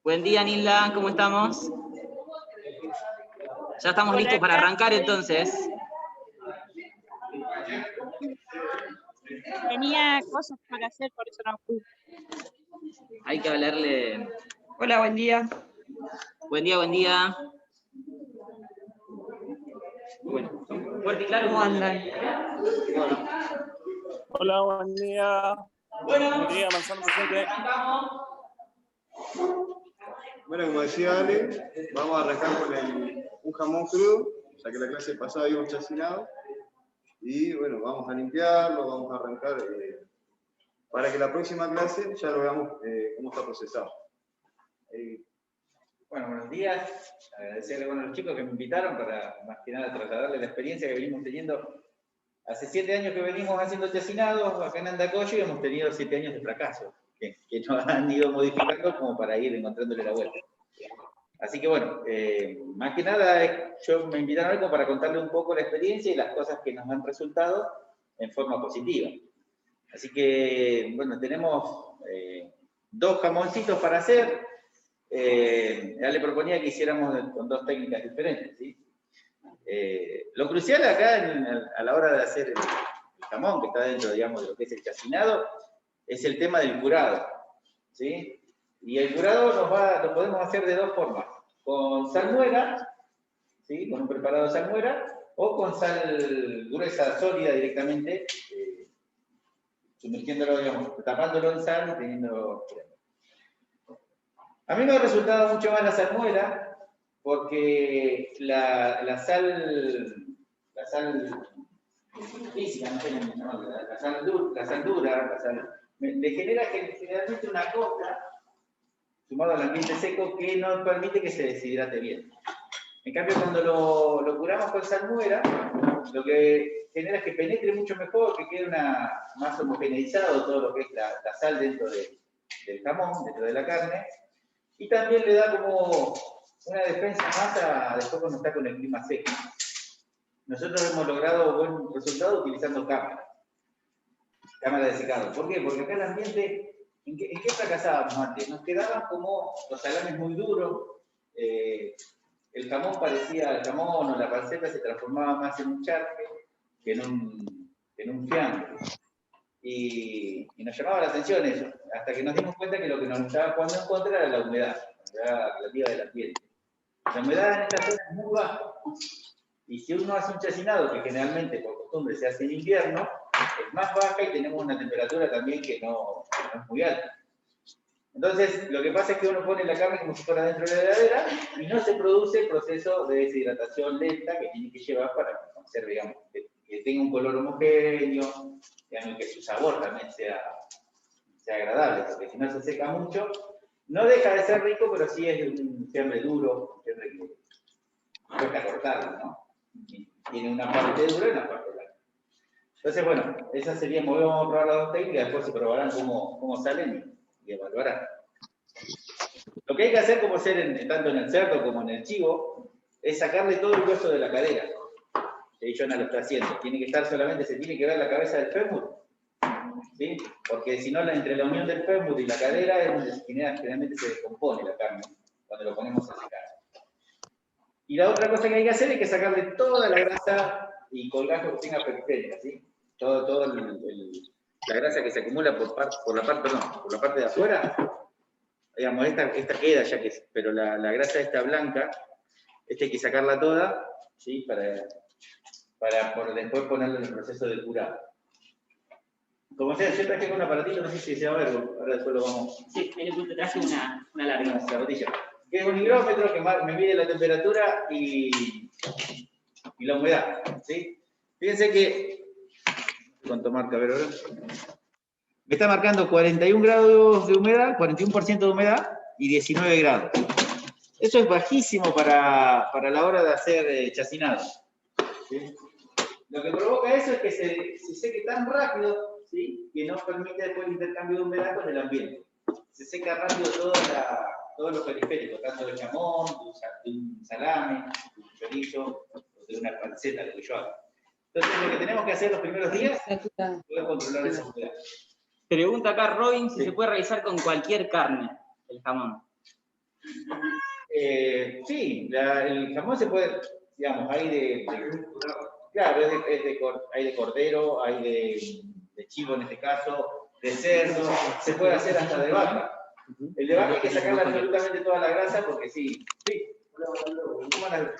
Buen día, Nilda, ¿cómo estamos? Ya estamos listos para arrancar entonces. Tenía cosas para hacer, por eso no fui. Hay que hablarle. Hola, buen día. Buen día, buen día. Bueno, fuerte y claro. ¿Cómo andan? Hola, buen día. Bueno, Buen día, Manzano presente. Bueno, como decía Ale, vamos a arrancar con un jamón crudo, ya que la clase pasada habíamos chacinado. Y bueno, vamos a limpiarlo, vamos a arrancar para que la próxima clase ya lo veamos cómo está procesado. Bueno, buenos días. Agradecerle a los chicos que me invitaron para más que nada trasladarles la experiencia que venimos teniendo. Hace 7 años que venimos haciendo chacinados acá en Andacollo y hemos tenido 7 años de fracaso, que nos han ido modificando como para ir encontrándole la vuelta. Así que bueno, más que nada yo me invitaron hoy como para contarles un poco la experiencia y las cosas que nos han resultado en forma positiva. Así que bueno, tenemos 2 jamoncitos para hacer. Ya le proponía que hiciéramos con 2 técnicas diferentes, ¿sí? Lo crucial acá a la hora de hacer el jamón, que está dentro, digamos, de lo que es el chacinado, es el tema del curado, ¿sí? Y el curado lo podemos hacer de 2 formas, con salmuera, ¿sí? Con un preparado de salmuera, o con sal gruesa sólida directamente, sumergiéndolo, digamos, tapándolo en sal y teniendo... A mí me ha resultado mucho más la salmuera, porque la sal física, no sé cómo llamarla, la sal dura, le genera generalmente una costra, sumado al ambiente seco, que no permite que se deshidrate bien. En cambio, cuando lo curamos con salmuera, lo que genera es que penetre mucho mejor, que quede más homogeneizado todo lo que es la sal dentro del jamón, dentro de la carne, y también le da como una defensa más después cuando está con el clima seco. Nosotros hemos logrado buen resultado utilizando cámara de secado. ¿Por qué? Porque acá el ambiente, ¿en qué fracasábamos antes? Nos quedaban como los salames muy duros, el jamón o la panceta se transformaba más en un charque que en un fiambre. Y nos llamaba la atención eso, hasta que nos dimos cuenta que lo que nos estaba jugando en contra era la humedad relativa del ambiente. La humedad en esta zona es muy baja, y si uno hace un chacinado, que generalmente por costumbre se hace en invierno, es más baja y tenemos una temperatura también que no es muy alta. Entonces, lo que pasa es que uno pone la carne como si fuera dentro de la heladera y no se produce el proceso de deshidratación lenta que tiene que llevar para que conserve, digamos, que tenga un color homogéneo, digamos, que su sabor también sea agradable, porque si no se seca mucho, no deja de ser rico, pero sí es un fiambre duro, un fiambre que cuesta cortarlo, ¿no? Tiene una parte dura y una parte blanca. Entonces, bueno, esas serían, vamos a probar las 2 técnicas, después se probarán cómo salen y evaluarán. Lo que hay que hacer, como hacer tanto en el cerdo como en el chivo, es sacarle todo el hueso de la cadera. Jonah lo está haciendo. Tiene que estar solamente, se tiene que ver la cabeza del fémur, ¿sí? Porque si no, entre la unión del fémur y la cadera es donde generalmente se descompone la carne, cuando lo ponemos a secar. Y la otra cosa que hay que hacer es que sacarle toda la grasa y colgajo que tenga periférica, ¿sí? Toda la grasa que se acumula por la parte de afuera, digamos, esta queda ya que es, pero la grasa esta blanca, hay que sacarla toda, ¿sí? Para después ponerlo en el proceso de curado. Como sea, yo traje un aparatito, no sé si se va a ver, ahora después lo vamos... Sí, te traje una larga. Una zapatilla. Que es un higrómetro que me mide la temperatura y la humedad, ¿sí? Fíjense que... ¿Cuánto marca? A ver, ahora. Me está marcando 41 grados de humedad, 41% de humedad y 19 grados. Eso es bajísimo para la hora de hacer chacinado, ¿sí? Lo que provoca eso es que se seque tan rápido, ¿sí? Que no permite después el intercambio de humedad con el ambiente. Se seca rápido todo lo periférico, tanto del jamón, de un salame, de un chorizo, de una panceta, lo que yo hago. Entonces, lo que tenemos que hacer los primeros días es poder controlar esa humedad. Pregunta acá Robin si se puede realizar con cualquier carne, el jamón. Sí, el jamón se puede, digamos, hay claro, hay de cordero, hay de chivo en este caso, de cerdo, se puede hacer hasta de vaca. El de vaca hay que sacarle absolutamente toda la grasa porque sí. ¿Cómo la...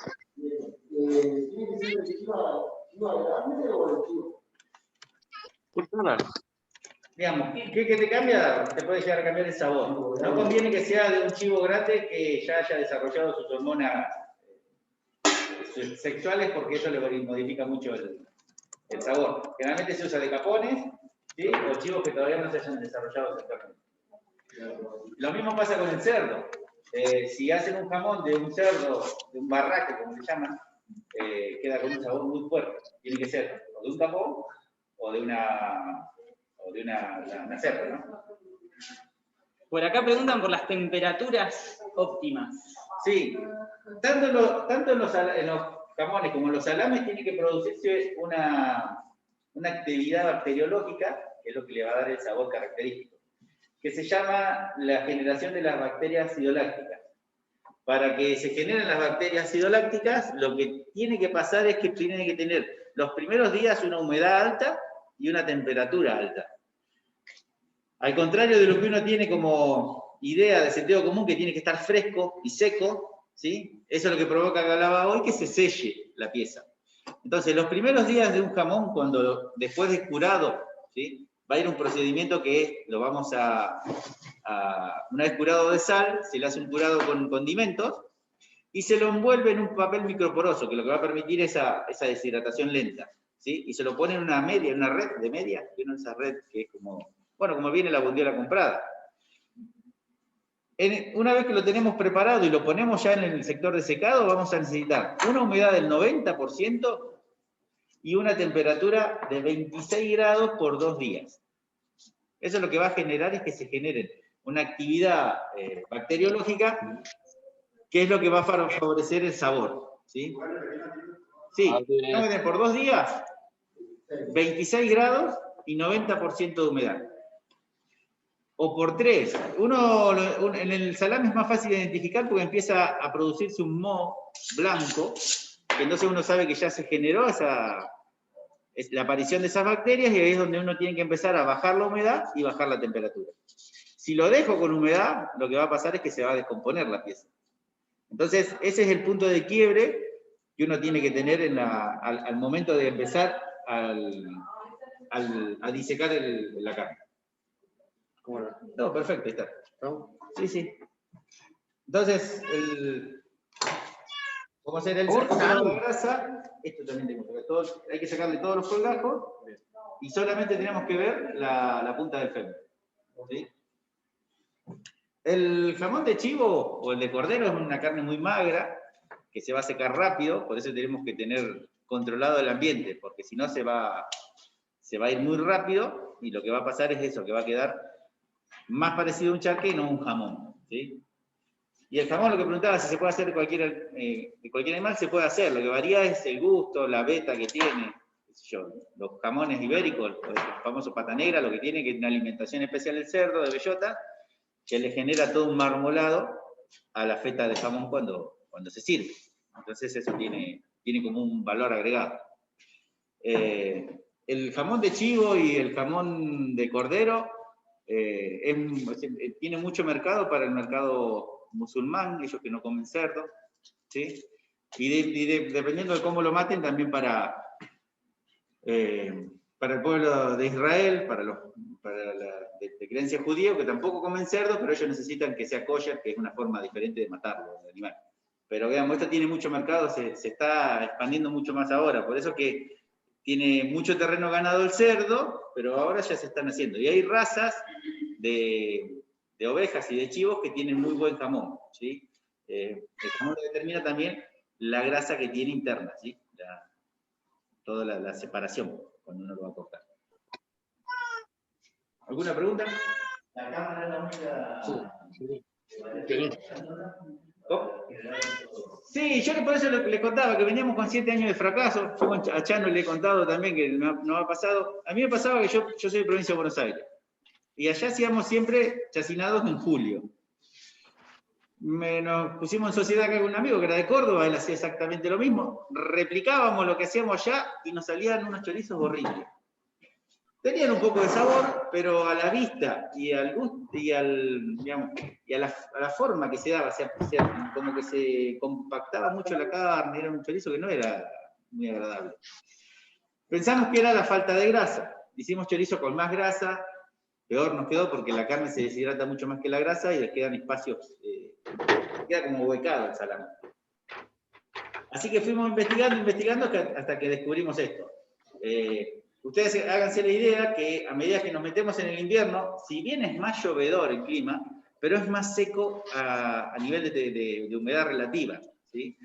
Digamos, ¿qué te cambia? Te puede llegar a cambiar el sabor. No conviene que sea de un chivo grande que ya haya desarrollado sus hormonas sexuales porque eso le modifica mucho el sabor. Generalmente se usa de capones, ¿sí? O chivos que todavía no se hayan desarrollado sexualmente. Lo mismo pasa con el cerdo. Si hacen un jamón de un cerdo, de un barraco, como se llama, queda con un sabor muy fuerte. Tiene que ser o de un capón o de una cerda, ¿no? Por acá preguntan por las temperaturas óptimas. Sí, tanto en los jamones como en los salames tiene que producirse una actividad bacteriológica, que es lo que le va a dar el sabor característico, que se llama la generación de las bacterias acidolácticas. Para que se generen las bacterias acidolácticas, lo que tiene que pasar es que tiene que tener los primeros días una humedad alta y una temperatura alta. Al contrario de lo que uno tiene como idea de sentido común, que tiene que estar fresco y seco, ¿sí? Eso es lo que provoca que hablaba hoy, que se selle la pieza. Entonces, los primeros días de un jamón, después de curado, ¿sí? Va a ir un procedimiento que lo vamos una vez curado de sal, se le hace un curado con condimentos, y se lo envuelve en un papel microporoso, que lo que va a permitir esa deshidratación lenta, ¿sí? Y se lo pone en una red de media, esa red que es como viene la bondiola comprada. Una vez que lo tenemos preparado y lo ponemos ya en el sector de secado, vamos a necesitar una humedad del 90% y una temperatura de 26 grados por 2 días. Eso lo que va a generar es que se genere una actividad bacteriológica, que es lo que va a favorecer el sabor. ¿Sí? Sí, por 2 días, 26 grados y 90% de humedad. O por 3. En el salame es más fácil de identificar porque empieza a producirse un moho blanco, que entonces uno sabe que ya se generó la aparición de esas bacterias, y ahí es donde uno tiene que empezar a bajar la humedad y bajar la temperatura. Si lo dejo con humedad, lo que va a pasar es que se va a descomponer la pieza. Entonces, ese es el punto de quiebre que uno tiene que tener al momento de empezar a disecar la carne. ¿Cómo no? No, perfecto, ahí está. ¿No? Sí, sí. Entonces, vamos a hacer el sacado de grasa. Esto también tengo que ver. Hay que sacarle todos los colgajos y solamente tenemos que ver la punta del fémur. ¿Sí? El jamón de chivo o el de cordero es una carne muy magra que se va a secar rápido, por eso tenemos que tener controlado el ambiente, porque si no se va a ir muy rápido y lo que va a pasar es eso, que va a quedar más parecido a un charque y no a un jamón. ¿Sí? Y el jamón, lo que preguntaba, si se puede hacer de cualquier animal, se puede hacer. Lo que varía es el gusto, la veta que tiene. Los jamones ibéricos, el famoso pata negra, lo que tiene que es una alimentación especial del cerdo, de bellota, que le genera todo un marmolado a la feta de jamón cuando se sirve. Entonces eso tiene como un valor agregado. El jamón de chivo y el jamón de cordero tiene mucho mercado para el mercado musulmán, ellos que no comen cerdo, ¿sí? Y dependiendo de cómo lo maten, también para el pueblo de Israel, para de creencia judía, que tampoco comen cerdo, pero ellos necesitan que sea kosher, que es una forma diferente de matarlo, el animal. Pero veamos, esto tiene mucho mercado, se está expandiendo mucho más ahora, por eso que tiene mucho terreno ganado el cerdo, pero ahora ya se están haciendo. Y hay razas de ovejas y de chivos que tienen muy buen jamón, ¿sí? El jamón determina también la grasa que tiene interna, ¿sí? Toda la separación, cuando uno lo va a cortar. ¿Alguna pregunta? La cámara es la única... ¿Cómo? Sí, yo por eso le contaba que veníamos con 7 años de fracaso. Yo a Chano le he contado también que no ha pasado. A mí me pasaba que yo soy de provincia de Buenos Aires. Y allá hacíamos siempre chacinados en julio. nos pusimos en sociedad acá con un amigo que era de Córdoba, él hacía exactamente lo mismo, replicábamos lo que hacíamos allá y nos salían unos chorizos horribles. Tenían un poco de sabor, pero a la vista y al gusto y digamos, y a la forma que se daba, o sea, como que se compactaba mucho la carne, era un chorizo que no era muy agradable. Pensamos que era la falta de grasa. Hicimos chorizo con más grasa, peor nos quedó porque la carne se deshidrata mucho más que la grasa y les quedan espacios, queda como huecado el salame. Así que fuimos investigando hasta que descubrimos esto. Ustedes háganse la idea que a medida que nos metemos en el invierno, si bien es más llovedor el clima, pero es más seco a nivel de humedad relativa, ¿sí?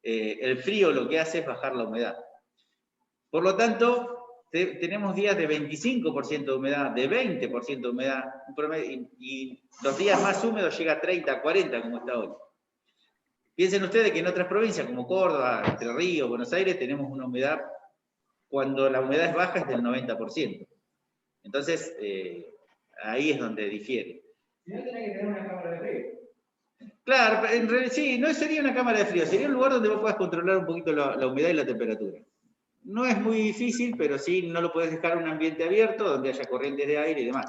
El frío lo que hace es bajar la humedad. Por lo tanto, tenemos días de 25% de humedad, de 20% de humedad, y los días más húmedos llega a 30, 40, como está hoy. Piensen ustedes que en otras provincias, como Córdoba, Entre Ríos, Buenos Aires, tenemos una humedad, cuando la humedad es baja, es del 90%. Entonces, ahí es donde difiere. Si no, tenés que tener una cámara de frío. Claro, en realidad sí, no sería una cámara de frío, sería un lugar donde vos puedas controlar un poquito la humedad y la temperatura. No es muy difícil, pero sí no lo puedes dejar en un ambiente abierto, donde haya corrientes de aire y demás.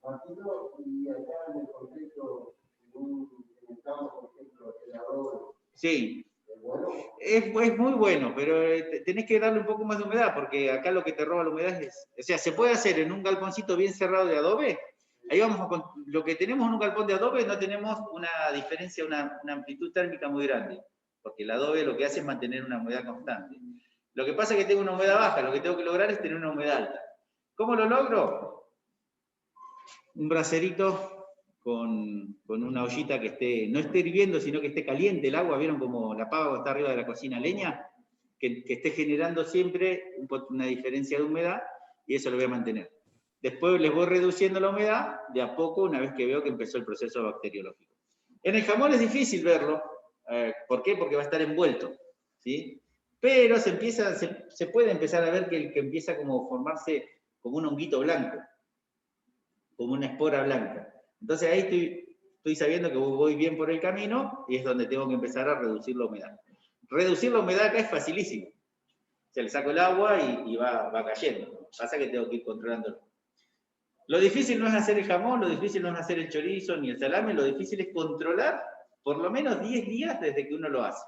Martino, y acá en el contexto, en el campo, por ejemplo, el arroz. Sí. Bueno. Es muy bueno, pero tenés que darle un poco más de humedad, porque acá lo que te roba la humedad es... O sea, se puede hacer en un galponcito bien cerrado de adobe. Ahí vamos lo que tenemos en un galpón de adobe no tenemos una diferencia, una amplitud térmica muy grande, porque el adobe lo que hace es mantener una humedad constante. Lo que pasa es que tengo una humedad baja, lo que tengo que lograr es tener una humedad alta. ¿Cómo lo logro? Un braserito con una ollita que no esté hirviendo, sino que esté caliente el agua. ¿Vieron como la pava está arriba de la cocina a leña? Que esté generando siempre una diferencia de humedad, y eso lo voy a mantener. Después les voy reduciendo la humedad de a poco una vez que veo que empezó el proceso bacteriológico. En el jamón es difícil verlo. ¿Por qué? Porque va a estar envuelto, ¿sí? Pero se puede empezar a ver que empieza como a formarse como un honguito blanco, como una espora blanca. Entonces ahí estoy sabiendo que voy bien por el camino y es donde tengo que empezar a reducir la humedad. Reducir la humedad acá es facilísimo. Se le saco el agua y va cayendo. Pasa que tengo que ir controlándolo. Lo difícil no es hacer el jamón, lo difícil no es hacer el chorizo ni el salame, lo difícil es controlar por lo menos 10 días desde que uno lo hace.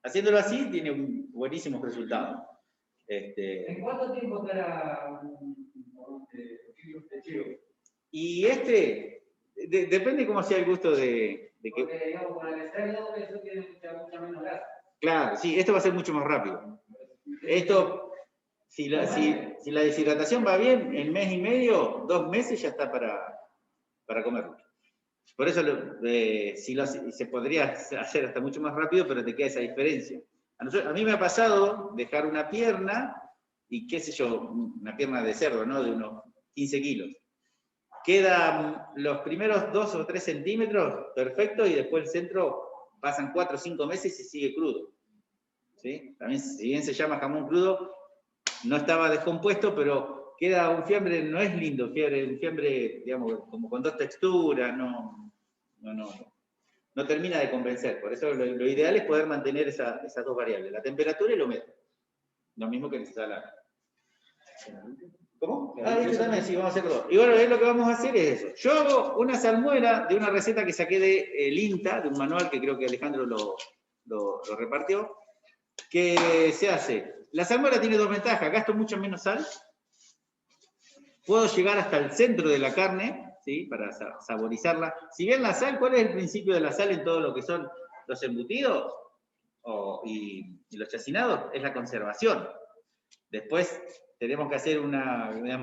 Haciéndolo así tiene buenísimos resultados. ¿En cuánto tiempo estará un chivo? Y depende cómo sea el gusto de que... Porque, digamos, con el cerdo, eso tiene mucha menos grasa. Claro, sí, esto va a ser mucho más rápido. Esto, si la deshidratación va bien, en mes y medio, 2 meses ya está para comerlo. Por eso se podría hacer hasta mucho más rápido, pero te queda esa diferencia. A mí me ha pasado dejar una pierna, y qué sé yo, una pierna de cerdo, ¿no? De unos 15 kilos. Quedan los primeros 2 o 3 centímetros perfecto, y después el centro pasan 4 o 5 meses y sigue crudo. ¿Sí? También, si bien se llama jamón crudo, no estaba descompuesto, pero queda un fiambre, no es lindo, un fiambre, digamos, como con 2 texturas, no termina de convencer. Por eso lo ideal es poder mantener esas 2 variables, la temperatura y la humedad. Lo mismo que en el salame. ¿Cómo? Esto también, sí, vamos a hacerlo. Y bueno, lo que vamos a hacer es eso. Yo hago una salmuera de una receta que saqué del INTA, de un manual que creo que Alejandro lo repartió, que se hace. La salmuera tiene 2 ventajas. Gasto mucho menos sal. Puedo llegar hasta el centro de la carne, ¿sí? Para saborizarla. Si bien la sal, ¿cuál es el principio de la sal en todo lo que son los embutidos y los chacinados? Es la conservación. Después tenemos que hacer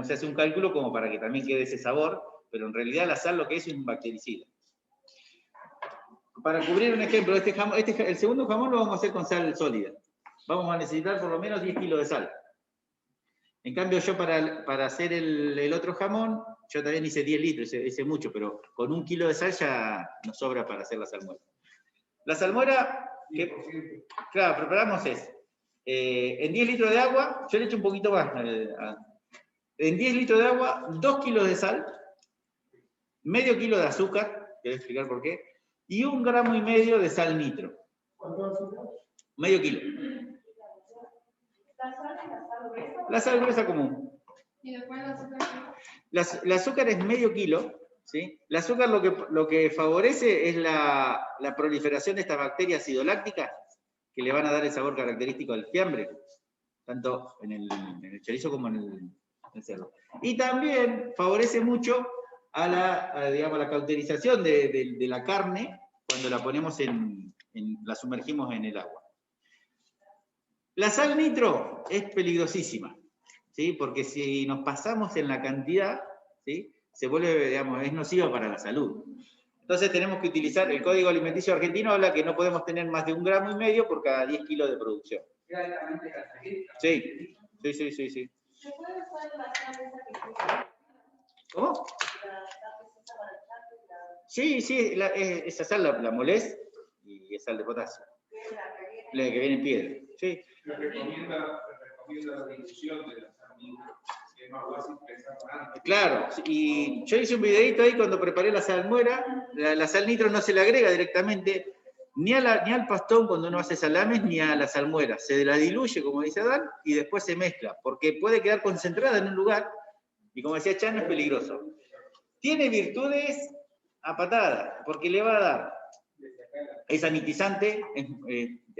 se hace un cálculo como para que también quede ese sabor, pero en realidad la sal lo que es un bactericida. Para cubrir un ejemplo, el segundo jamón lo vamos a hacer con sal sólida. Vamos a necesitar por lo menos 10 kilos de sal. En cambio, yo para hacer el otro jamón, yo también hice 10 litros, hice mucho, pero con 1 kilo de sal ya nos sobra para hacer la salmuera. La salmuera, claro, preparamos en 10 litros de agua, yo le echo un poquito más. En 10 litros de agua, 2 kilos de sal, medio kilo de azúcar, te voy a explicar por qué, y 1,5 gramos de sal nitro. ¿Cuánto azúcar? Medio kilo. La sal gruesa común. ¿Y después el azúcar? El azúcar es medio kilo, ¿sí? El azúcar lo que favorece es la proliferación de estas bacterias acidolácticas que le van a dar el sabor característico al fiambre, tanto en el chorizo como en el cerdo. Y también favorece mucho a la cauterización de la carne cuando la ponemos la sumergimos en el agua. La sal nitro es peligrosísima, ¿sí? Porque si nos pasamos en la cantidad, ¿sí? Se vuelve, digamos, es nociva para la salud. Entonces tenemos que utilizar, el Código Alimenticio Argentino habla que no podemos tener más de 1,5 gramos por cada 10 kilos de producción. Sí. ¿Se puede usar la sal esa que se ¿Cómo? Sí, esa sal la molés y es sal de potasio. La que viene en piedra. Sí. Se recomienda la dilución de la sal nitro, que es más fácil pesarla antes. Claro, y yo hice un videito ahí cuando preparé la salmuera, la sal nitro no se le agrega directamente ni al pastón cuando uno hace salames, ni a la salmuera. Se la diluye, como dice Adán, y después se mezcla, porque puede quedar concentrada en un lugar, y como decía Chano, es peligroso. Tiene virtudes a patada, porque le va a dar, es sanitizante,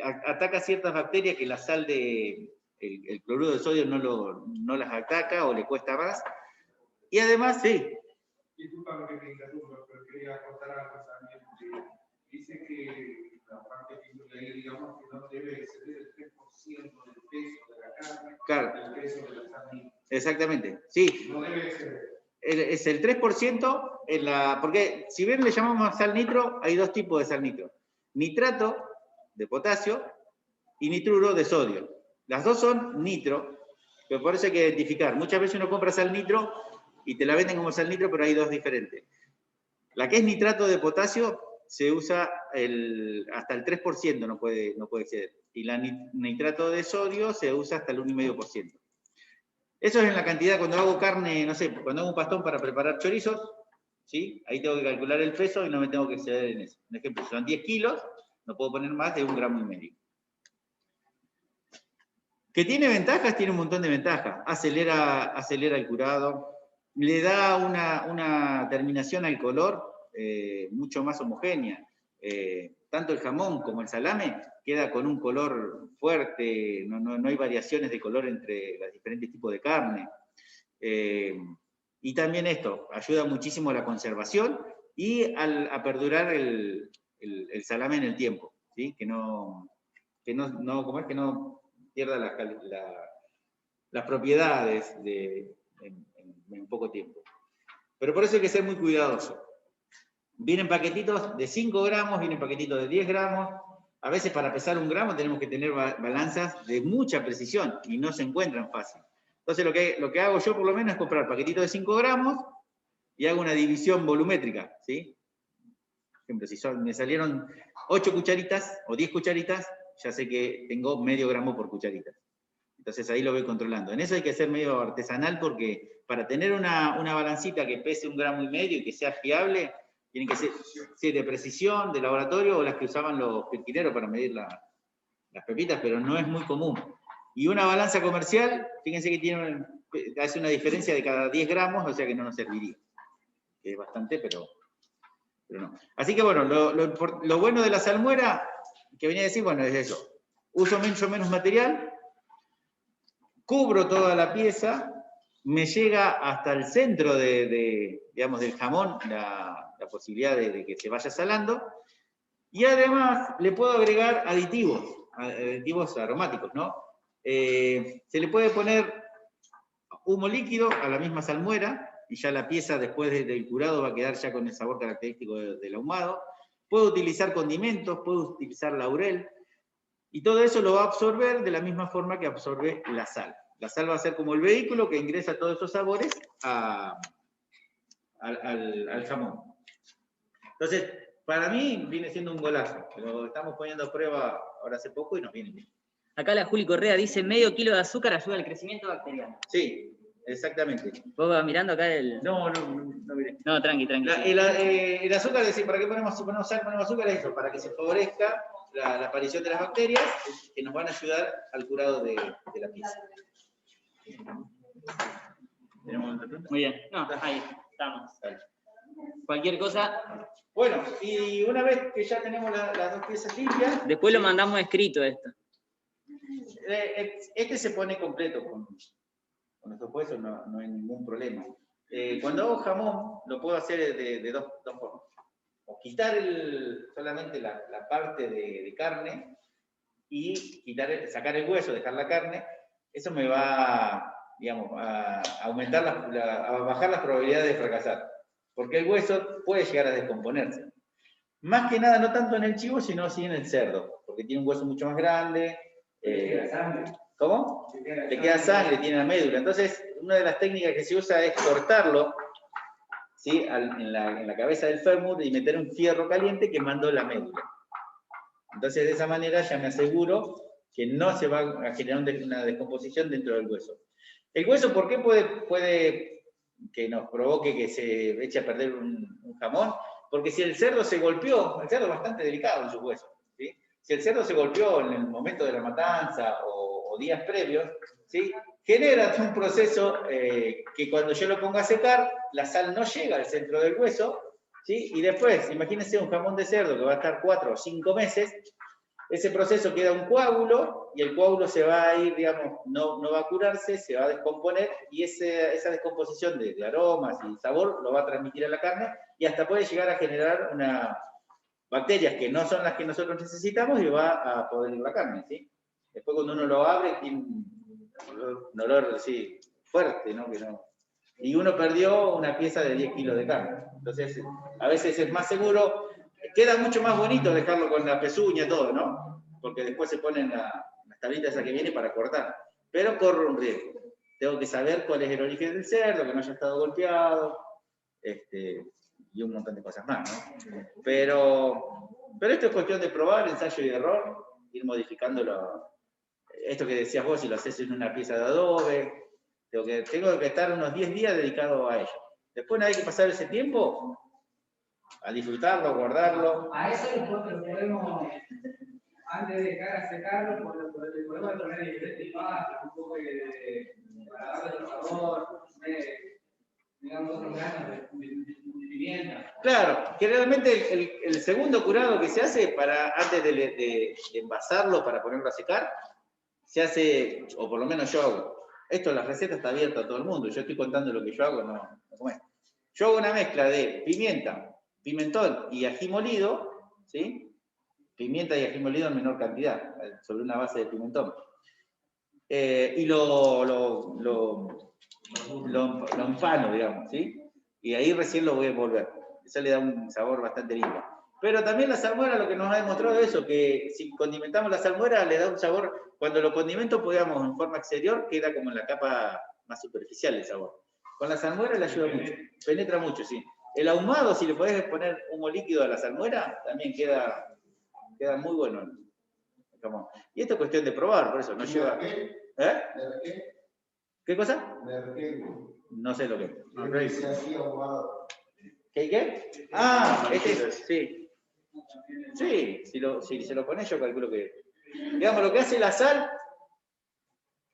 ataca ciertas bacterias que la sal el cloruro de sodio no las ataca o le cuesta más. Y además, sí. Disculpa que te interrumpa, pero quería contar algo también. Dice que la parte que yo leí, digamos, que no debe exceder el 3% del peso de la carne, Claro. del peso de la sal nitro. Exactamente, sí. No debe exceder. Es el 3% porque si bien le llamamos sal nitro, hay dos tipos de sal nitro. Nitrato de potasio y nitruro de sodio. Las dos son nitro, pero por eso hay que identificar. Muchas veces uno compra sal nitro y te la venden como sal nitro, pero hay dos diferentes. La que es nitrato de potasio se usa hasta el 3%, no puede exceder. Y la nitrato de sodio se usa hasta el 1,5%. Eso es en la cantidad, cuando hago carne, no sé, cuando hago un pastón para preparar chorizos, ¿sí? Ahí tengo que calcular el peso y no me tengo que exceder en eso. Por ejemplo, si son 10 kilos, no puedo poner más de 1,5 gramos. ¿Que tiene ventajas? Tiene un montón de ventajas. Acelera el curado, le da una terminación al color mucho más homogénea. Tanto el jamón como el salame queda con un color fuerte, no hay variaciones de color entre los diferentes tipos de carne. Y también esto ayuda muchísimo a la conservación y a perdurar el salame en el tiempo, ¿sí? Que no pierda las propiedades en poco tiempo. Pero por eso hay que ser muy cuidadoso. Vienen paquetitos de 5 gramos, vienen paquetitos de 10 gramos. A veces para pesar 1 gramo tenemos que tener balanzas de mucha precisión y no se encuentran fácil. Entonces lo que hago yo por lo menos es comprar paquetitos de 5 gramos y hago una división volumétrica, ¿sí? Por ejemplo, si me salieron 8 cucharitas o 10 cucharitas, ya sé que tengo medio gramo por cucharita. Entonces ahí lo voy controlando. En eso hay que ser medio artesanal porque para tener una balancita que pese 1,5 gramos y que sea fiable, tienen que ser de precisión, de laboratorio, o las que usaban los pirquineros para medir las pepitas, pero no es muy común. Y una balanza comercial, fíjense que hace una diferencia de cada 10 gramos, o sea que no nos serviría. Que es bastante, pero no. Así que bueno, lo bueno de la salmuera, que venía a decir, bueno, es eso. Uso mucho menos material, cubro toda la pieza, me llega hasta el centro digamos, del jamón la posibilidad de que se vaya salando, y además le puedo agregar aditivos aromáticos, ¿no? Se le puede poner humo líquido a la misma salmuera, y ya la pieza después del curado va a quedar ya con el sabor característico del ahumado. Puedo utilizar condimentos, puedo utilizar laurel, y todo eso lo va a absorber de la misma forma que absorbe la sal. La sal va a ser como el vehículo que ingresa todos esos sabores al jamón. Entonces, para mí viene siendo un golazo. Lo estamos poniendo a prueba ahora hace poco y nos viene bien. Acá la Juli Correa dice, medio kilo de azúcar ayuda al crecimiento bacteriano. Sí, Exactamente. Vos vas mirando acá el... No miré. No, tranqui, tranqui. El azúcar, es decir, ¿para qué si ponemos sal, ponemos azúcar? Es eso, para que se favorezca la aparición de las bacterias que nos van a ayudar al curado de la pieza. ¿Tenemos otra pregunta? Muy bien. No, ahí estamos. Cualquier cosa, Bueno, y una vez que ya tenemos las dos piezas limpias... después lo mandamos escrito esto. Este se pone completo con estos huesos, no hay ningún problema. Cuando hago jamón, lo puedo hacer de dos formas. O quitar solamente la parte de carne y sacar el hueso, dejar la carne. Eso me va, digamos, a aumentar, a bajar las probabilidades de fracasar. Porque el hueso puede llegar a descomponerse. Más que nada, no tanto en el chivo, sino sí en el cerdo. Porque tiene un hueso mucho más grande. ¿Cómo? Le queda sangre, tiene la médula. Entonces, una de las técnicas que se usa es cortarlo, ¿sí? en la cabeza del fémur y meter un fierro caliente quemando la médula. Entonces, de esa manera ya me aseguro que no se va a generar una descomposición dentro del hueso. El hueso, ¿por qué puede que nos provoque que se eche a perder un jamón? Porque si el cerdo se golpeó, el cerdo es bastante delicado en sus huesos, ¿sí? Si el cerdo se golpeó en el momento de la matanza o días previos, ¿sí? Genera un proceso que cuando yo lo pongo a secar, la sal no llega al centro del hueso, ¿sí? Y después, imagínense un jamón de cerdo que va a estar 4 o 5 meses, ese proceso queda un coágulo, y el coágulo se va a ir, digamos, no va a curarse, se va a descomponer, y esa descomposición de aromas y sabor lo va a transmitir a la carne, y hasta puede llegar a generar bacterias que no son las que nosotros necesitamos, y va a podrir la carne, ¿sí? Después cuando uno lo abre, tiene un olor así fuerte, ¿no? Y uno perdió una pieza de 10 kilos de carne. Entonces, a veces es más seguro, queda mucho más bonito dejarlo con la pezuña y todo, ¿no? Porque después se ponen las tablitas esas que vienen para cortar. Pero corro un riesgo. Tengo que saber cuál es el origen del cerdo, que no haya estado golpeado, y un montón de cosas más, ¿no? Pero esto es cuestión de probar, ensayo y error, ir modificándolo. Esto que decías vos, si lo haces en una pieza de adobe, tengo que estar unos 10 días dedicado a ello. Después hay que pasar ese tiempo a disfrutarlo, guardarlo. A eso lo podemos, antes de dejar a secarlo, podemos poner diferentes pastas, un poco para darle sabor, digamos, otros granos de pimienta. Claro, generalmente el segundo curado que se hace antes de envasarlo para ponerlo a secar, se hace, o por lo menos yo hago. Esto, la receta está abierta a todo el mundo. Yo estoy contando lo que yo hago, no comés. Yo hago una mezcla de pimienta, pimentón y ají molido, ¿sí? Pimienta y ají molido en menor cantidad, sobre una base de pimentón. Y lo empano, digamos, ¿sí? Y ahí recién lo voy a envolver. Eso le da un sabor bastante lindo. Pero también la salmuera lo que nos ha demostrado es eso, que si condimentamos la salmuera le da un sabor, cuando lo condimento, digamos, en forma exterior, queda como en la capa más superficial el sabor. Con la salmuera le ayuda mucho, penetra mucho, sí. El ahumado, si le podés poner humo líquido a la salmuera, también queda muy bueno. Y esto es cuestión de probar, por eso no lleva... ¿Eh? ¿Qué cosa? No sé lo que es. ¿Qué? Ah, sí. Sí, si se lo pones yo calculo que... Digamos, lo que hace la sal,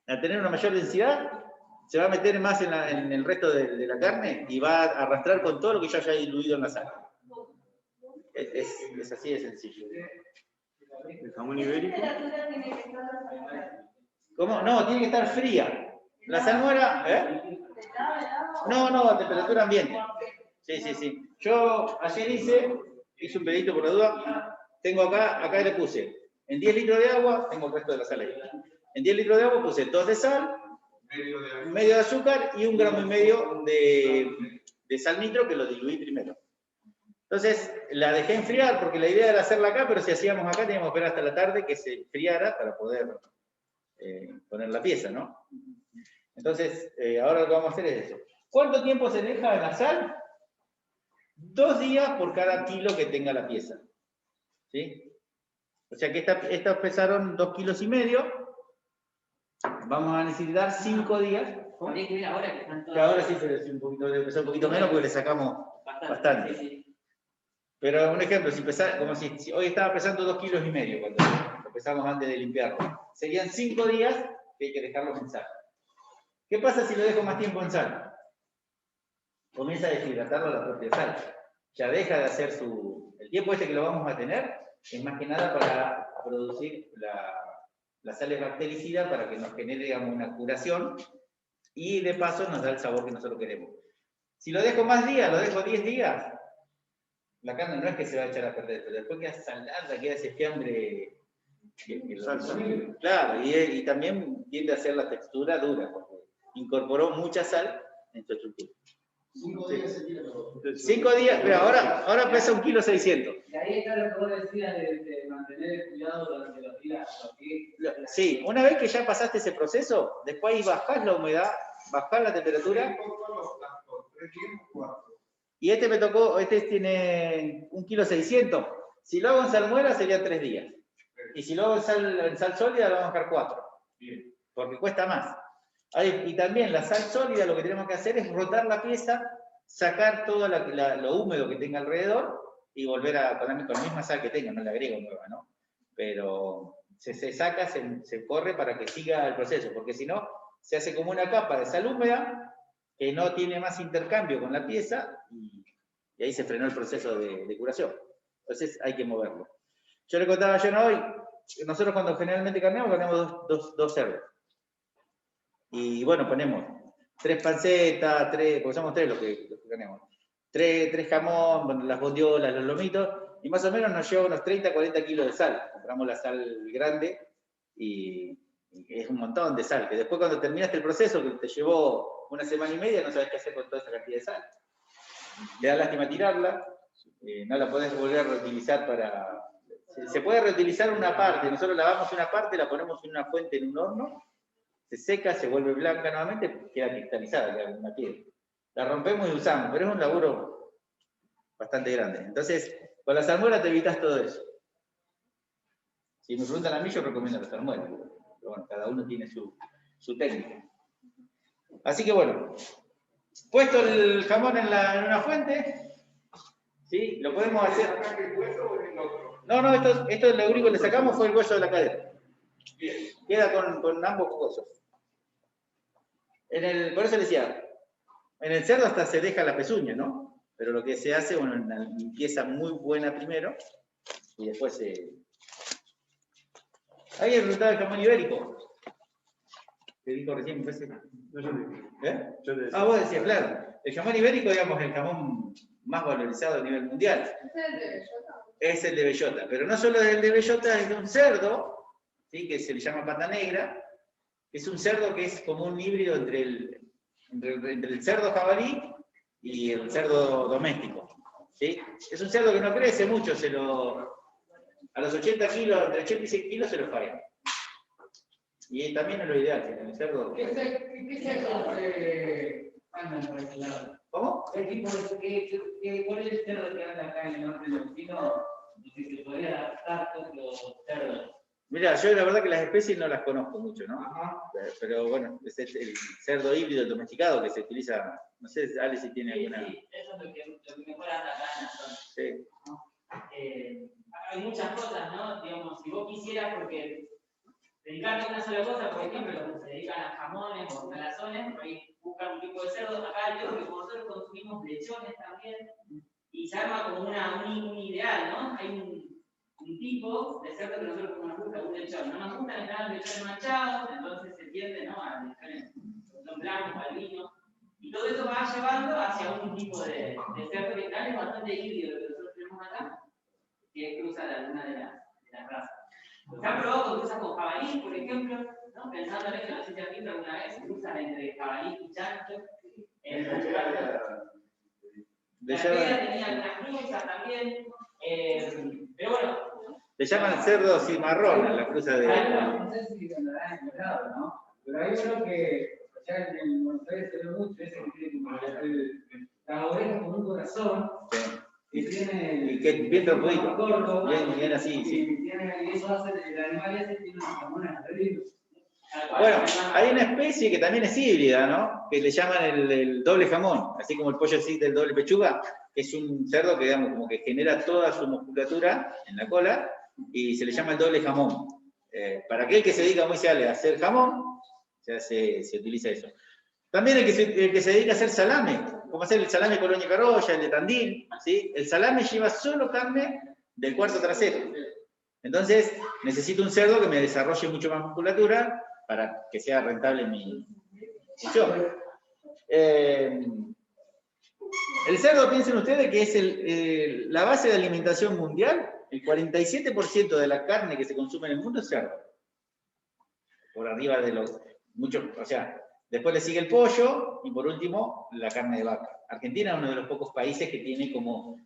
al tener una mayor densidad, se va a meter más en el resto de la carne y va a arrastrar con todo lo que yo haya diluido en la sal. Es así de sencillo. ¿El jamón ibérico? ¿Cómo? No, tiene que estar fría. La salmuera, No, a temperatura ambiente. Sí. Yo ayer hice un pedito por la duda. Tengo acá le puse, en 10 litros de agua, tengo el resto de la sal ahí. En 10 litros de agua puse 2 de sal, medio de azúcar y 1,5 gramos de sal nitro que lo diluí primero. Entonces la dejé enfriar porque la idea era hacerla acá, pero si hacíamos acá teníamos que esperar hasta la tarde que se enfriara para poder poner la pieza, ¿no? Entonces, ahora lo que vamos a hacer es eso. ¿Cuánto tiempo se deja en la sal? 2 días por cada kilo que tenga la pieza. ¿Sí? O sea que estas pesaron 2,5 kilos. Vamos a necesitar 5 días Habría que ver ahora que están todos. Que ahora sí, pero es un poquito, debe pesar un poquito menos porque le sacamos bastante. Sí, sí. Pero un ejemplo, si pesara, como si hoy estaba pesando 2,5 kilos cuando lo pesamos antes de limpiarlo. Serían 5 días que hay que dejarlo en sal. ¿Qué pasa si lo dejo más tiempo en sal? Comienza a deshidratarlo la propia sal. Ya deja de hacer el tiempo este que lo vamos a tener, es más que nada para producir la sal bactericida para que nos genere, digamos, una curación y de paso nos da el sabor que nosotros queremos. Si lo dejo más días, lo dejo 10 días, la carne no es que se va a echar a perder, pero después queda salada, queda ese fiambre. Claro, y también tiende a ser la textura dura, porque incorporó mucha sal en su estructura. 5 días se tiene. 5 días, pero ahora pesa 1,6 kg. Y ahí está lo que vos decías de mantener el cuidado durante los días. Sí, una vez que ya pasaste ese proceso, después ahí bajás la humedad, bajás la temperatura. Y este me tocó, este tiene 1,6 kg. Si lo hago en salmuera sería 3 días. Y si lo hago en sal sólida lo vamos a dejar 4. Porque cuesta más. Y también la sal sólida lo que tenemos que hacer es rotar la pieza, sacar todo lo húmedo que tenga alrededor y volver a ponerme con la misma sal que tenga, no le agrego nueva, ¿no? Pero se saca, se corre para que siga el proceso, porque si no, se hace como una capa de sal húmeda que no tiene más intercambio con la pieza y ahí se frenó el proceso de curación. Entonces hay que moverlo. Yo le contaba a John hoy, nosotros cuando generalmente carneamos dos cerdos. Y bueno, ponemos 3 pancetas, porque somos 3 los que carneamos. 3 jamón, bueno, las bondiolas, los lomitos, y más o menos nos lleva unos 30, 40 kilos de sal. Compramos la sal grande y es un montón de sal, que después cuando terminaste el proceso, que te llevó 1 semana y media, no sabes qué hacer con toda esa cantidad de sal. Le da lástima tirarla, no la podés volver a reutilizar para... Se puede reutilizar una parte, nosotros lavamos una parte, la ponemos en una fuente en un horno, se seca, se vuelve blanca nuevamente, queda cristalizada, queda una piedra. La rompemos y usamos, pero es un laburo bastante grande. Entonces, con la salmuera te evitas todo eso. Si me preguntan a mí, yo recomiendo la salmuera. Pero bueno, cada uno tiene su técnica. Así que bueno, puesto el jamón en una fuente, ¿sí? Lo podemos hacer. No, esto lo único que le sacamos fue el hueso de la cadera. Queda con ambos huesos. Por eso decía, en el cerdo hasta se deja la pezuña, ¿no? Pero lo que se hace, bueno, una limpieza muy buena primero, y después se... Alguien preguntaba el jamón ibérico. Te dijo recién, me parece. No, yo te dije. ¿Eh? Yo te decía. Ah, vos decías, claro. El jamón ibérico, digamos, es el jamón más valorizado a nivel mundial. Es el de bellota. Pero no solo es el de bellota, es de un cerdo, ¿sí? Que se le llama pata negra. Es un cerdo que es como un híbrido entre el cerdo jabalí y el cerdo doméstico. ¿Sí? Es un cerdo que no crece mucho, a los 80 kilos, entre 80 y 100 kilos se lo fagan. Y también es lo ideal, que el cerdo... ¿Qué cerdo andan por ese lado? ¿Cómo? ¿Cuál es el cerdo que anda acá en el norte de Neuquino? Si se podría adaptar todos los cerdos. Mira, yo la verdad que las especies no las conozco mucho, ¿no? Ajá. Pero bueno, es el cerdo híbrido, el domesticado, que se utiliza, no sé, Ale, si tiene alguna... Sí, eso es lo que mejor anda acá en la zona. Sí. Hay muchas cosas, ¿no? Digamos, si vos quisieras, porque dedicarte a una sola cosa, por ejemplo, los que se dedican a jamones o salazones, ahí buscan un tipo de cerdo. Acá el tema que nosotros consumimos lechones también, y se arma como un ideal, ¿no? Hay un tipo de cerdo que nosotros nos gusta, un lechón. No nos gustan en general los lechones manchados, entonces se tiende, ¿no? A lechones son blancos, albinos, y todo eso va llevando hacia un tipo de cerdo que es bastante híbrido, lo que nosotros tenemos acá, que cruza alguna de las razas. Se han probado con cruzas con jabalí, por ejemplo, ¿no? Pensando en eso, no sé si has visto alguna vez, cruzan entre jabalí y chancho. La pera tenía algunas cruzas también, pero bueno. Le llaman cerdo cimarrón, la cruza de... No sé si se andará en el lado, ¿no? Pero hay uno que ya en Buenos Aires se ve mucho, ese que tiene como la oreja con un corazón. Sí. Y que es bien trompudito. Corto, bien así, sí. Y eso hace, el animal ese tiene unos jamones terribles. Bueno, hay una especie que también es híbrida, ¿no? Que le llaman el doble jamón, así como el pollo así del doble pechuga, que es un cerdo que, digamos, como que genera toda su musculatura en la cola y se le llama el doble jamón. Para aquel que se dedica muy a hacer jamón, ya se utiliza eso. También el que se dedica a hacer salame, como hacer el salame Colonia Carolla, el de Tandil, ¿sí? El salame lleva solo carne del cuarto trasero. Entonces, necesito un cerdo que me desarrolle mucho más musculatura para que sea rentable mi función. El cerdo, piensen ustedes que es la base de alimentación mundial. El 47% de la carne que se consume en el mundo es cerdo. Por arriba de los muchos, o sea, después le sigue el pollo y por último la carne de vaca. Argentina es uno de los pocos países que tiene como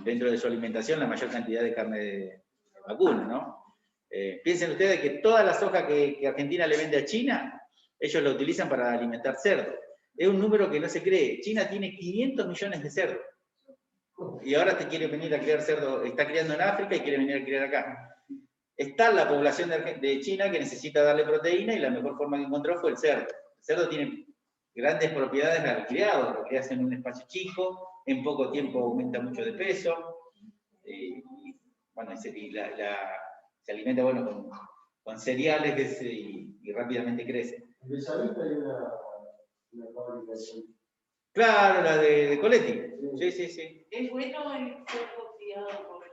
dentro de su alimentación la mayor cantidad de carne de vacuna, ¿no? Piensen ustedes que toda la soja que Argentina le vende a China, ellos la utilizan para alimentar cerdos. Es un número que no se cree. China tiene 500 millones de cerdos. Y ahora te quiere venir a criar cerdo, está criando en África y quiere venir a criar acá. Está la población de China que necesita darle proteína y la mejor forma que encontró fue el cerdo. El cerdo tiene grandes propiedades al criado, lo crias en un espacio chico, en poco tiempo aumenta mucho de peso, bueno, se alimenta bueno, con cereales y rápidamente crece. En Bellavista hay una fábrica de... Claro, la de Coletti. Sí. ¿Es bueno el cerdo criado por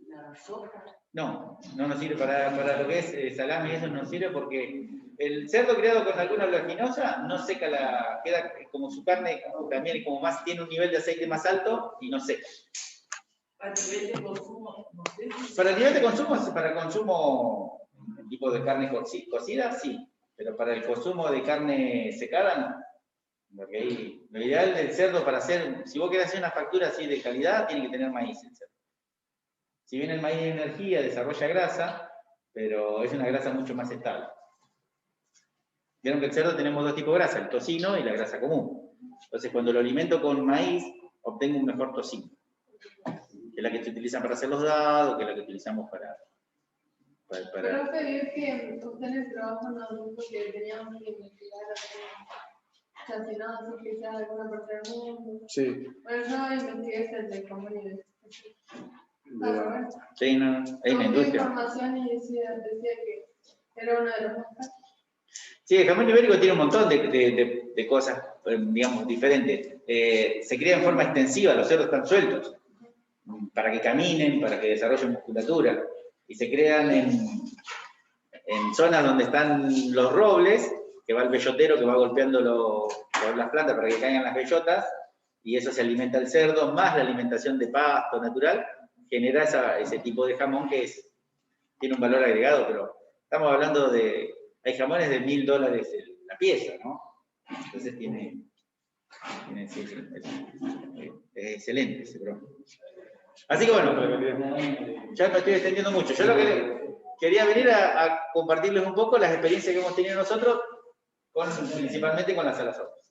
la soja? No nos sirve para lo que es salami, eso no sirve porque el cerdo criado con alguna oleaginosa no seca queda como su carne también como más, tiene un nivel de aceite más alto y no seca. ¿A nivel de consumo? No sé. Para el nivel de consumo, para consumo tipo de carne cocida, sí, pero para el consumo de carne secada, no. Porque ahí, lo ideal del cerdo para hacer, si vos querés hacer una factura así de calidad, tiene que tener maíz el cerdo. Si bien el maíz de energía desarrolla grasa, pero es una grasa mucho más estable. Vieron que el cerdo tenemos dos tipos de grasa, el tocino y la grasa común. Entonces cuando lo alimento con maíz, obtengo un mejor tocino. Que es la que se utiliza para hacer los dados, que es la que utilizamos para... Pero es que ustedes trabajan en adultos que teníamos que investigar sancionados, que sea de alguna parte del mundo. Sí. Bueno, yo investigué el de comunidad. Sí, no, hay una industria. Información y decía que era uno de los más caros. Sí, el jamón ibérico tiene un montón de cosas, digamos, diferentes. Se cría en forma extensiva, los cerdos están sueltos, para que caminen, para que desarrollen musculatura. Y se crean en zonas donde están los robles, que va el bellotero que va golpeando las plantas para que caigan las bellotas, y eso se alimenta el cerdo, más la alimentación de pasto natural, genera ese tipo de jamón que tiene un valor agregado, pero estamos hablando hay jamones de $1000 la pieza, ¿no? Entonces sí, es excelente ese broma. Así que bueno, ya me estoy extendiendo mucho. Yo lo que quería venir a compartirles un poco las experiencias que hemos tenido nosotros, principalmente con las salazotas.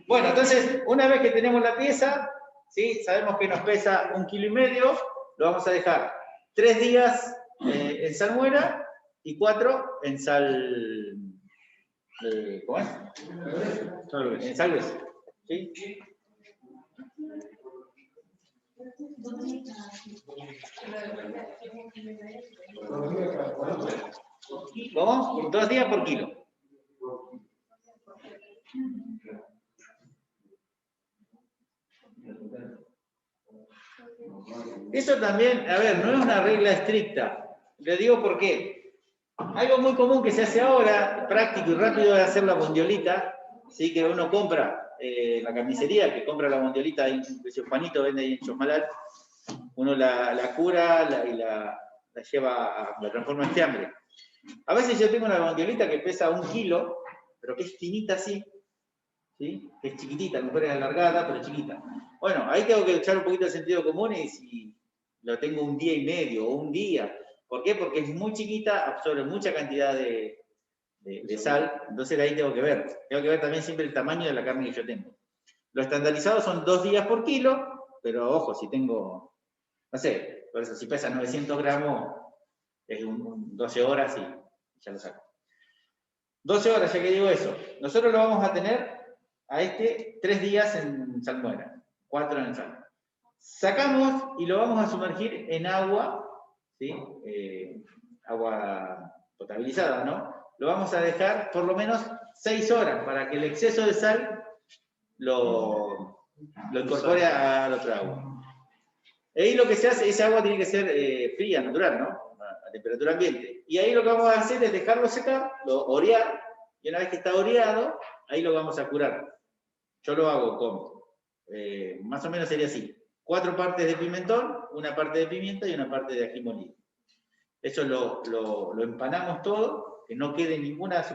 Bueno, entonces, una vez que tenemos la pieza, ¿sí? Sabemos que nos pesa 1,5 kilos, lo vamos a dejar 3 días en salmuera y 4 en sal... ¿cómo es? En sal gruesa. ¿Sí? ¿Cómo? 2 días por kilo. Eso también, a ver, no es una regla estricta. Le digo por qué. Algo muy común que se hace ahora, práctico y rápido, es hacer la bondiolita. ¿Sí? Que uno compra la carnicería, que compra la bondiolita, ahí Juanito vende ahí en Chosmalal. Uno la cura y la transforma en fiambre. A veces yo tengo una bondiolita que pesa 1 kilo, pero que es finita así, ¿sí? Que es chiquitita, a lo mejor es alargada, pero chiquita. Bueno, ahí tengo que echar un poquito de sentido común y si lo tengo 1 día y medio o 1 día. ¿Por qué? Porque es muy chiquita, absorbe mucha cantidad de sal, entonces ahí tengo que ver. Tengo que ver también siempre el tamaño de la carne que yo tengo. Lo estandarizado son 2 días por kilo, pero ojo, si tengo, no sé, por eso si pesa 900 gramos, es 12 horas y ya lo saco. 12 horas, ya que digo eso. Nosotros lo vamos a tener a este 3 días en salmuera, 4 en el sal. Sacamos y lo vamos a sumergir en agua, ¿sí? Agua potabilizada, ¿no? Lo vamos a dejar por lo menos 6 horas para que el exceso de sal lo incorpore a la otra agua. Ahí lo que se hace, esa agua tiene que ser fría, natural, ¿no? A temperatura ambiente. Y ahí lo que vamos a hacer es dejarlo secar, orear, y una vez que está oreado, ahí lo vamos a curar. Yo lo hago con, más o menos sería así, 4 partes de pimentón, 1 parte de pimienta y 1 parte de ají molido. Eso lo empanamos todo, que no quede ninguna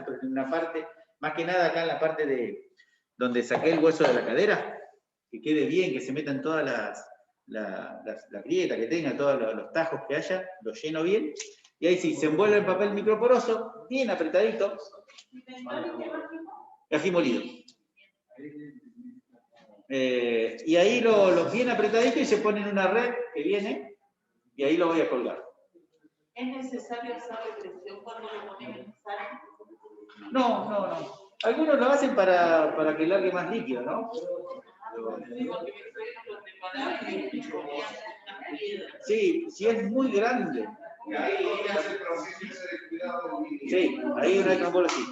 parte, más que nada acá en la parte de donde saqué el hueso de la cadera, que quede bien, que se metan todas la grieta que tenga, todos los tajos que haya, lo lleno bien, y ahí sí, se envuelve en papel microporoso, bien apretadito, ají molido. Y ahí lo bien apretadito y se pone en una red que viene, y ahí lo voy a colgar. ¿Es necesario hacer presión cuando lo ponen en sal? No. Algunos lo hacen para que largue más líquido, ¿no? Sí, si es muy grande. Sí, ahí no hay trombolos, sí.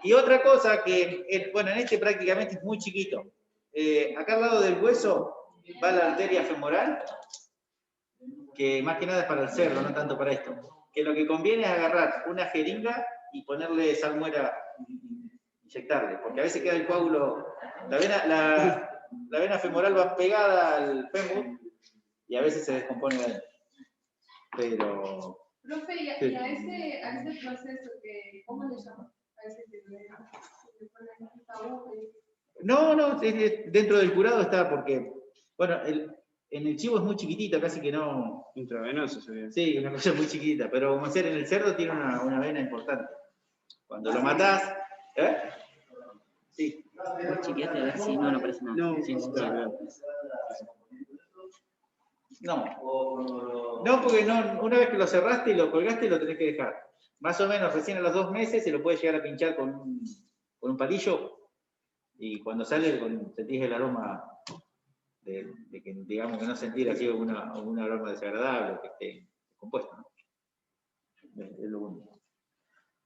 Y otra cosa que, bueno, en este prácticamente es muy chiquito. Acá al lado del hueso va la arteria femoral, que más que nada es para el cerdo, no tanto para esto. Que lo que conviene es agarrar una jeringa y ponerle salmuera, inyectarle, porque a veces queda el coágulo, la vena femoral va pegada al fémur y a veces se descompone de adentro. Pero... Profe, y sí. a ese proceso, ¿cómo le llaman? A ese que le ponen esta aguja y... No, dentro del curado está porque, bueno, en el chivo es muy chiquitita, casi que no... Intravenoso sería. Sí, una cosa muy chiquita, pero como hacer en el cerdo tiene una vena importante. Cuando lo matás, sí. Chequeate a ver si no aparece nada. No, Sí, no, porque una vez que lo cerraste y lo colgaste, lo tenés que dejar. Más o menos, recién a los 2 meses se lo puede llegar a pinchar con un palillo y cuando sale sentís el aroma de que, digamos, que no sentir así un aroma desagradable, que esté compuesto, ¿no? Es lo único.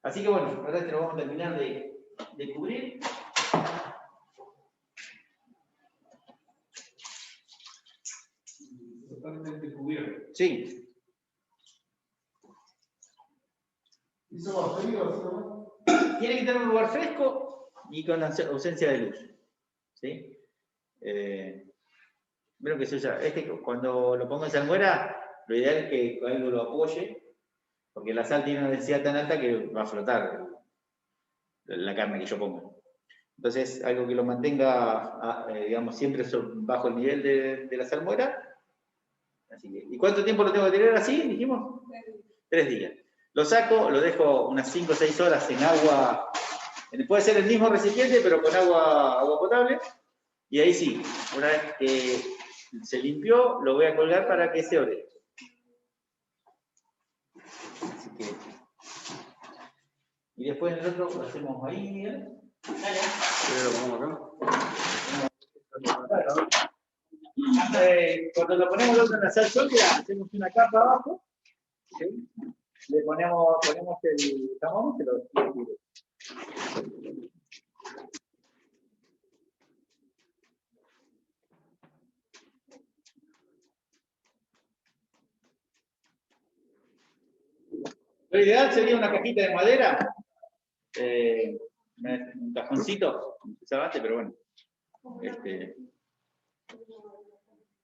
Así que bueno, ahora lo vamos a terminar de cubrir. Totalmente cubierto. Sí. ¿Hizo más frío, no? Tiene que tener un lugar fresco y con ausencia de luz. ¿Sí? Vieron que se usa. Cuando lo pongo en salmuera, lo ideal es que algo lo apoye, porque la sal tiene una densidad tan alta que va a flotar la carne que yo pongo. Entonces, algo que lo mantenga, digamos, siempre bajo el nivel de la salmuera. Así que, ¿y cuánto tiempo lo tengo que tener así? Dijimos 3 días. Lo saco, lo dejo unas 5 o 6 horas en agua, puede ser el mismo recipiente, pero con agua potable. Y ahí sí, una vez que se limpió, lo voy a colgar para que se ore. Así que... Y después en el otro lo hacemos ahí. ¿Lo ponemos acá? Cuando lo ponemos el otro en la sal sólida, hacemos una capa abajo. ¿Sí? Le ponemos el jamón, que lo cubre. Lo ideal sería una cajita de madera, un cajoncito, un sabate, pero bueno.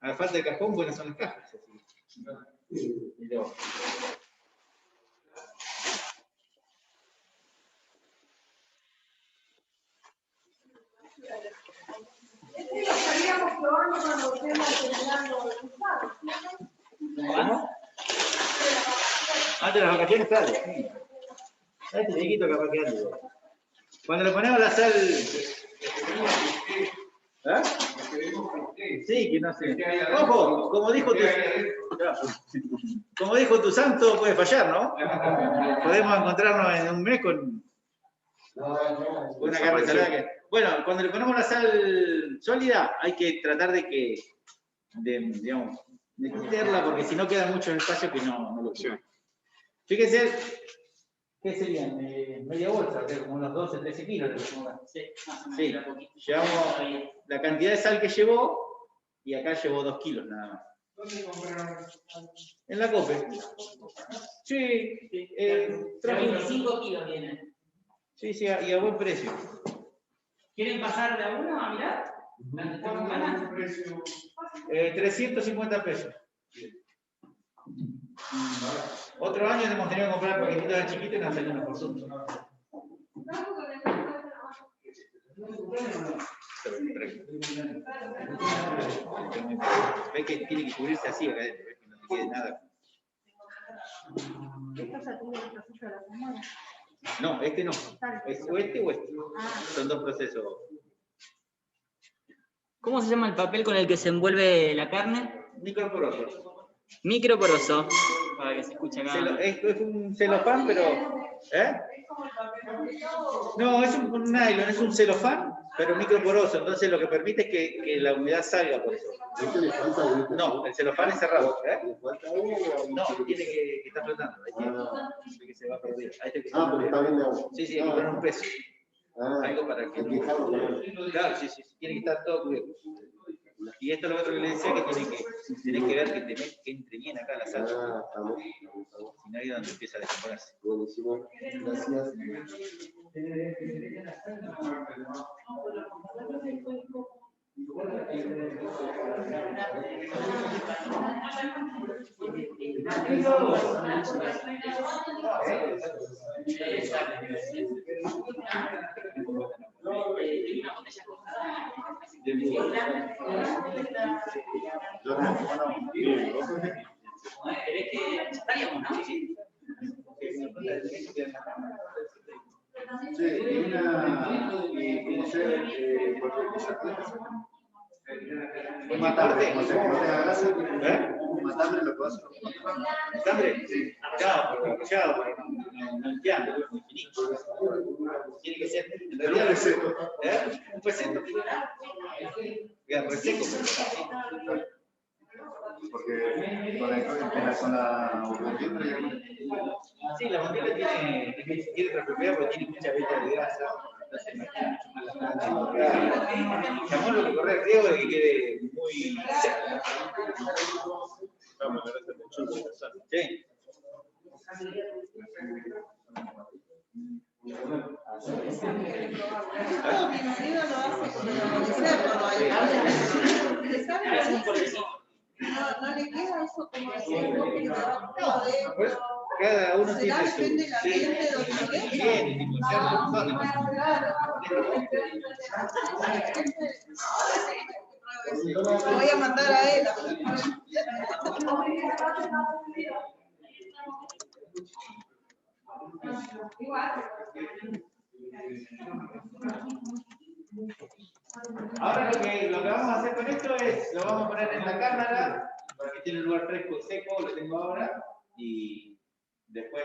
A la falta de cajón, buenas son las cajas. Este lo estaríamos probando cuando estemos terminando el curso, ¿Cómo? Antes de las vacaciones, claro. Sí. Este chiquito capaz que ande. Cuando le ponemos la sal... Sí, que no sé. Ojo, como dijo tu santo, puede fallar, ¿no? Podemos encontrarnos en un mes Una carne salada que... Bueno, cuando le ponemos la sal sólida, hay que tratar de digamos, de meterla, porque si no queda mucho espacio que no lo quiero. Fíjense, ¿qué serían? Media bolsa, o sea, como unos 12, 13 kilos. Sí, llevamos la cantidad de sal que llevó, y acá llevó 2 kilos nada más. ¿Dónde compraron? En la COPE. Sí, 25 kilos vienen. Sí, y a buen precio. ¿Quieren pasar de a uno a mirar? ¿Cuánto es el precio? 350 pesos. Otro año hemos tenido que comprar paquetitos de chiquitos y nos salió una fortuna. Ve que tiene que cubrirse así acá adentro, que no te quede nada. No, este no. Es o este o este. Son dos procesos. ¿Cómo se llama el papel con el que se envuelve la carne? Microporoso. Microporoso. Para que se escuche acá. Es un celofán, pero... No, es un nylon, es un celofán, pero microporoso. Entonces lo que permite es que la humedad salga por eso. No, el celofán es cerrado. No, tiene que estar flotando. Hay que se va a perder. Pero está bien de agua. Sí, hay que poner un peso. Algo para que... Claro, sí, tiene que estar todo cubierto. Y esto es lo otro que le decía, que tenés que ver que entre bien acá la sal. Si no, ahí es donde empieza a descomponerse. Buenísimo. Gracias. Un matambre, no te hagas un matambre lo que vas a hacer. ¿Matambre? Sí. Arrollado, no entiendo, muy finito. Tiene que ser, en realidad, un peseto. Un peseto. Reseco. Porque con la mandíbula, digamos. Sí, la mandíbula tiene otra propiedad porque tiene mucha beta de grasa. El jamón lo que corre el riesgo de que quede muy seco. Sí. Mi marido lo hace con el cerdo, no le queda eso como así, cada uno tiene su... depende del ambiente donde Bien, lo voy a mandar a él. Ahora lo que vamos a hacer con esto es, lo vamos a poner en la cámara, para que tiene un lugar fresco y seco, lo tengo ahora, y después